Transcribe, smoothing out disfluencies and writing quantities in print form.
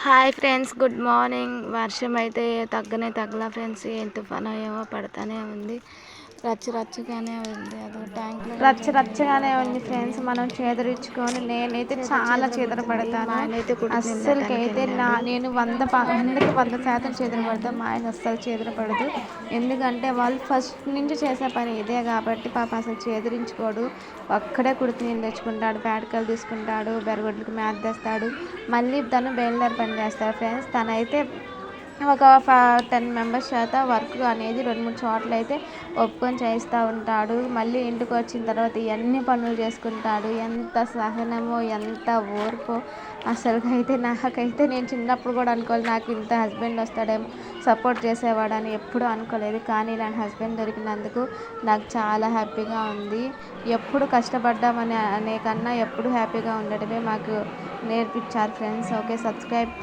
Hi friends, good morning. వర్షం అయితే తగ్గనే తగ్గలా friends. ఏం తుఫానో ఏమో పడతానే ఉంది. రచ్చగానే ఉంది. అది ట్యాంక్లో రచ్చగానే ఉంది ఫ్రెండ్స్. మనం చేదరించుకొని నేనైతే చాలా పడతాను. అస్సలకైతే నేను 100% పడతాను. మా ఆయన అస్సలు పడదు. ఎందుకంటే వాళ్ళు ఫస్ట్ నుంచి చేసే పని ఇదే కాబట్టి పాప అసలు చేదరించుకోడు. ఒక్కడే కుడితి నీళ్ళు తెచ్చుకుంటాడు, పేడకలు తీసుకుంటాడు, బెరగొడ్లకు మేత తెస్తాడు, మళ్ళీ తను బయలుదేరి పని చేస్తాడు ఫ్రెండ్స్. తనైతే ఒక 10 మెంబర్స్ చేత వర్క్ అనేది 2-3 చోట్ల అయితే ఒప్పుకొని చేస్తూ ఉంటాడు. మళ్ళీ ఇంటికి వచ్చిన తర్వాత ఇవన్నీ పనులు చేసుకుంటాడు. ఎంత సహనమో, ఎంత ఓర్పో అసలుకైతే. నాకైతే నేను చిన్నప్పుడు కూడా అనుకోలేదు నాకు ఇంత హస్బెండ్ వస్తాడేమో, సపోర్ట్ చేసేవాడని ఎప్పుడూ అనుకోలేదు. కానీ ఇలాంటి హస్బెండ్ దొరికినందుకు నాకు చాలా హ్యాపీగా ఉంది. ఎప్పుడు కష్టపడ్డామని అనే కన్నా ఎప్పుడు హ్యాపీగా ఉండటమే మాకు నేర్పించారు ఫ్రెండ్స్. Okay, subscribe.